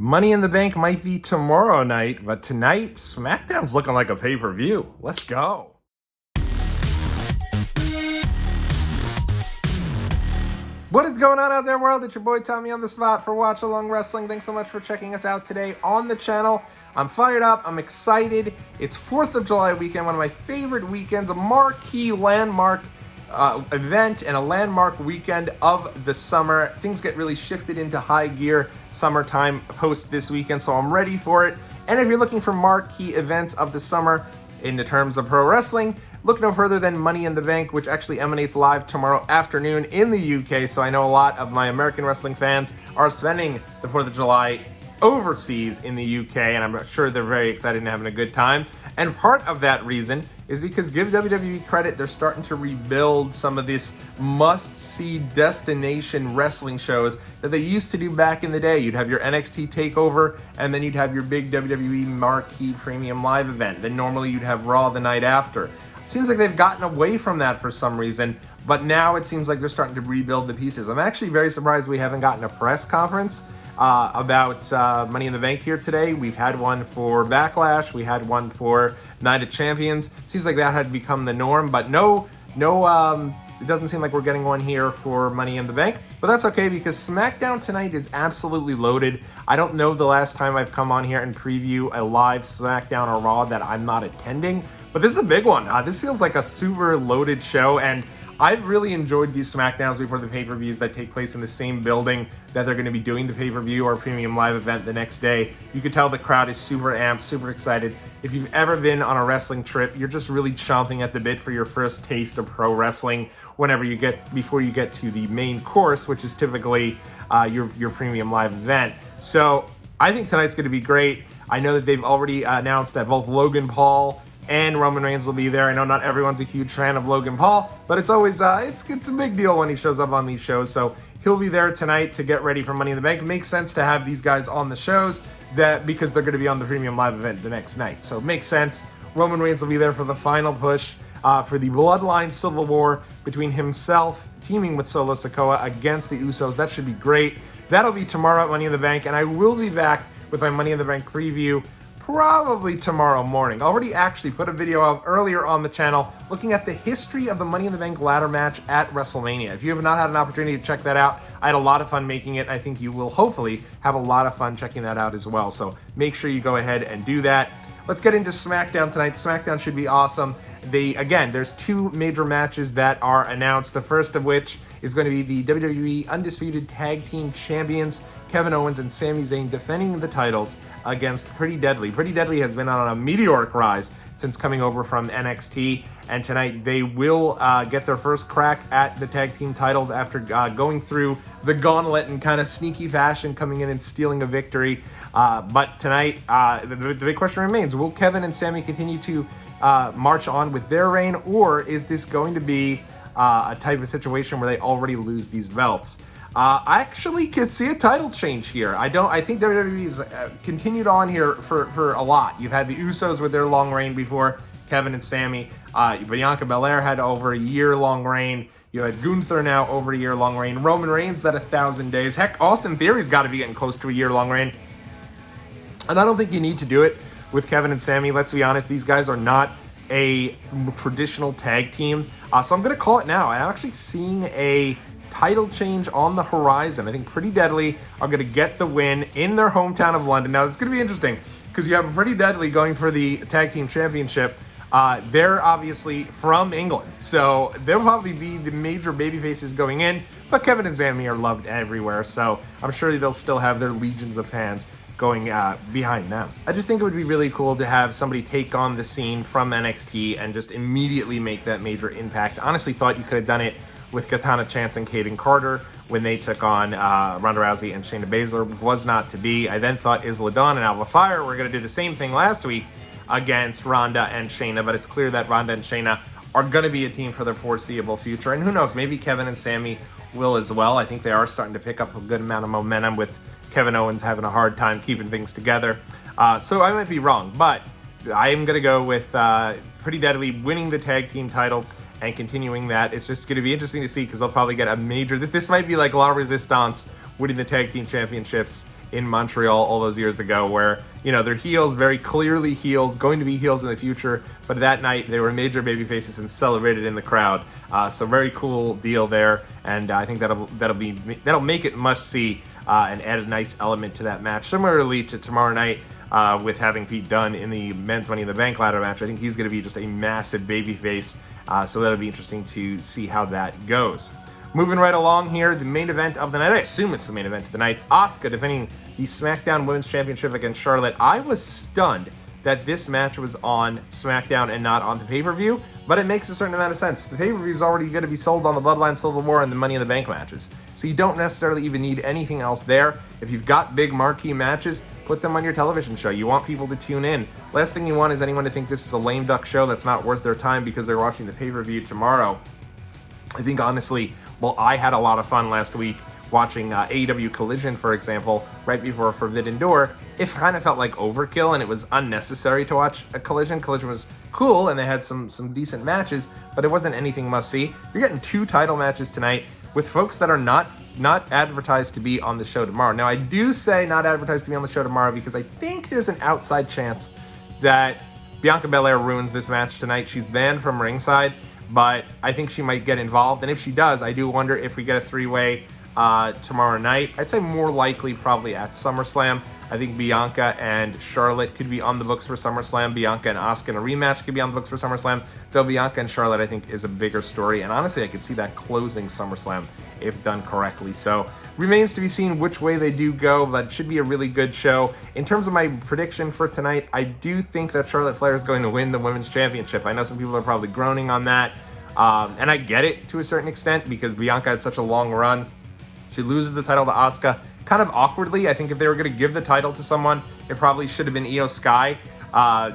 Money in the Bank might be tomorrow night, but tonight, SmackDown's looking like a pay-per-view. Let's go. What is going on out there, world? It's your boy Tommy on the spot for Watch Along Wrestling. Thanks so much for checking us out today on the channel. I'm fired up. I'm excited. It's 4th of July weekend, one of my favorite weekends, a marquee landmark event and a landmark weekend of the summer. Things get really shifted into high gear summertime post this weekend, so I'm ready for it. And if you're looking for marquee events of the summer in the terms of pro wrestling, look no further than Money in the Bank, which actually emanates live tomorrow afternoon in the UK. So I know a lot of my American wrestling fans are spending the 4th of July overseas in the UK, and I'm sure they're very excited and having a good time. And part of that reason is because, give WWE credit, they're starting to rebuild some of these must-see destination wrestling shows that they used to do back in the day. You'd have your NXT TakeOver, and then you'd have your big WWE Marquee Premium Live event. Then normally you'd have Raw the night after. It seems like they've gotten away from that for some reason, but now it seems like they're starting to rebuild the pieces. I'm actually very surprised we haven't gotten a press conference about Money in the Bank here today. We've had one for Backlash, we had one for Night of Champions. Seems like that had become the norm, but no, it doesn't seem like we're getting one here for Money in the Bank, but that's okay because SmackDown tonight is absolutely loaded. I don't know the last time I've come on here and preview a live SmackDown or Raw that I'm not attending, but this is a big one. This feels like a super loaded show, and I've really enjoyed these SmackDowns before the pay-per-views that take place in the same building that they're going to be doing the pay-per-view or premium live event the next day. You can tell the crowd is super amped, super excited. If you've ever been on a wrestling trip, you're just really chomping at the bit for your first taste of pro wrestling before you get to the main course, which is typically your premium live event. So I think tonight's going to be great. I know that they've already announced that both Logan Paul and Roman Reigns will be there. I know not everyone's a huge fan of Logan Paul, but it's always it's a big deal when he shows up on these shows. So he'll be there tonight to get ready for Money in the Bank. It makes sense to have these guys on the shows because they're going to be on the premium live event the next night. So it makes sense. Roman Reigns will be there for the final push for the Bloodline Civil War between himself teaming with Solo Sikoa against the Usos. That should be great. That'll be tomorrow at Money in the Bank, and I will be back with my Money in the Bank preview probably tomorrow morning. I already actually put a video out earlier on the channel looking at the history of the Money in the Bank ladder match at WrestleMania. If you have not had an opportunity to check that out, I had a lot of fun making it. I think you will hopefully have a lot of fun checking that out as well. So make sure you go ahead and do that. Let's get into SmackDown tonight. SmackDown should be awesome. There's two major matches that are announced. The first of which is going to be the WWE Undisputed Tag Team Champions, Kevin Owens and Sami Zayn, defending the titles against Pretty Deadly. Pretty Deadly has been on a meteoric rise since coming over from NXT, and tonight they will get their first crack at the tag team titles after going through the gauntlet in kind of sneaky fashion, coming in and stealing a victory. But tonight, the big question remains, will Kevin and Sami continue to march on with their reign, or is this going to be a type of situation where they already lose these belts? I actually could see a title change here. I think WWE's continued on here for a lot. You've had the Usos with their long reign before Kevin and Sami. Bianca Belair had over a year-long reign. You had Gunther now over a year-long reign. Roman Reigns at 1,000 days. Heck, Austin Theory's got to be getting close to a year-long reign. And I don't think you need to do it with Kevin and Sami. Let's be honest, these guys are not a traditional tag team. So I'm going to call it now. I'm actually seeing a title change on the horizon. I think Pretty Deadly are going to get the win in their hometown of London. Now, it's going to be interesting because you have Pretty Deadly going for the tag team championship. They're obviously from England, so they'll probably be the major baby faces going in, but Kevin and Sami are loved everywhere, so I'm sure they'll still have their legions of fans going behind them. I just think it would be really cool to have somebody take on the scene from NXT and just immediately make that major impact. Honestly thought you could have done it with Katana Chance and Kaden Carter when they took on Ronda Rousey and Shayna Baszler. Was not to be. I then thought Isla Dawn and Alba Fire were going to do the same thing last week against Ronda and Shayna, but it's clear that Ronda and Shayna are going to be a team for their foreseeable future, and who knows, maybe Kevin and Sami will as well. I think they are starting to pick up a good amount of momentum with Kevin Owens having a hard time keeping things together. So I might be wrong, but I am going to go with Pretty Deadly winning the tag team titles and continuing that. It's just going to be interesting to see because they'll probably get a major... This might be like La Resistance winning the tag team championships in Montreal all those years ago, where, you know, they're heels, very clearly heels, going to be heels in the future, but that night they were major baby faces and celebrated in the crowd. So very cool deal there, and I think that'll make it must see and add a nice element to that match, similarly to tomorrow night. With having Pete Dunne in the men's Money in the Bank ladder match, I think he's going to be just a massive babyface, so that'll be interesting to see how that goes. Moving right along here, the main event of the night, I assume it's the main event of the night, Asuka defending the SmackDown Women's Championship against Charlotte. I was stunned that this match was on SmackDown and not on the pay-per-view, but it makes a certain amount of sense. The pay-per-view is already going to be sold on the Bloodline, Civil War, and the Money in the Bank matches, so you don't necessarily even need anything else there. If you've got big marquee matches, put them on your television show. You want people to tune in. Last thing you want is anyone to think this is a lame duck show that's not worth their time because they're watching the pay-per-view tomorrow. I think, honestly, well, I had a lot of fun last week watching AEW Collision, for example, right before Forbidden Door. It kind of felt like overkill, and it was unnecessary to watch a Collision. Collision was cool, and they had some decent matches, but it wasn't anything must-see. You're getting 2 title matches tonight with folks that are not advertised to be on the show tomorrow. Now, I do say not advertised to be on the show tomorrow because I think there's an outside chance that Bianca Belair ruins this match tonight. She's banned from ringside, but I think she might get involved. And if she does, I do wonder if we get a 3-way tomorrow night. I'd say more likely probably at SummerSlam. I think Bianca and Charlotte could be on the books for SummerSlam. Bianca and Asuka in a rematch could be on the books for SummerSlam. Though Bianca and Charlotte, I think, is a bigger story. And honestly, I could see that closing SummerSlam if done correctly. So remains to be seen which way they do go, but it should be a really good show. In terms of my prediction for tonight, I do think that Charlotte Flair is going to win the Women's Championship. I know some people are probably groaning on that. And I get it to a certain extent because Bianca had such a long run. She loses the title to Asuka kind of awkwardly. I think if they were going to give the title to someone, it probably should have been Io Sky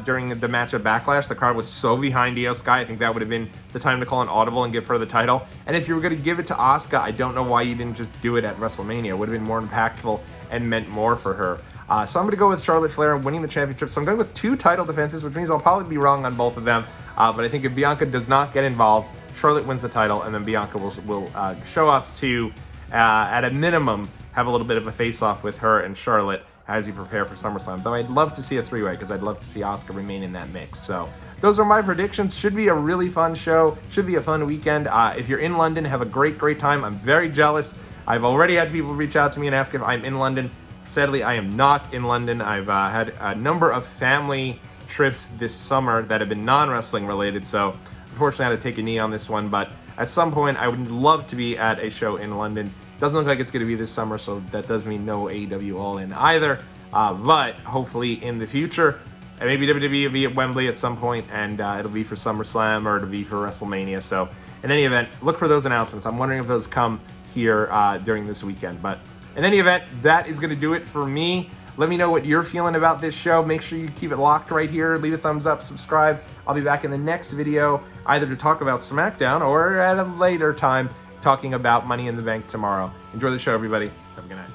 during the match at Backlash. The crowd was so behind Io Sky. I think that would have been the time to call an audible and give her the title. And if you were going to give it to Asuka, I don't know why you didn't just do it at WrestleMania. It would have been more impactful and meant more for her. So I'm going to go with Charlotte Flair winning the championship. So I'm going with 2 title defenses, which means I'll probably be wrong on both of them. But I think if Bianca does not get involved, Charlotte wins the title, and then Bianca will show up to, at a minimum, have a little bit of a face-off with her and Charlotte as you prepare for SummerSlam. Though I'd love to see a 3-way because I'd love to see Asuka remain in that mix. So those are my predictions. Should be a really fun show. Should be a fun weekend. If you're in London, have a great time. I'm very jealous. I've already had people reach out to me and ask if I'm in London. Sadly, I am not in London. I've had a number of family trips this summer that have been non-wrestling related, so unfortunately I had to take a knee on this one, but at some point I would love to be at a show in London. Doesn't look like it's going to be this summer, so that does mean no AEW All In either, but hopefully in the future, and maybe WWE will be at Wembley at some point, and it'll be for SummerSlam or it'll be for WrestleMania. So in any event, look for those announcements. I'm wondering if those come here during this weekend, but in any event, that is going to do it for me. Let me know what you're feeling about this show. Make sure you keep it locked right here. Leave a thumbs up, subscribe. I'll be back in the next video, either to talk about SmackDown or at a later time, talking about Money in the Bank tomorrow. Enjoy the show, everybody. Have a good night.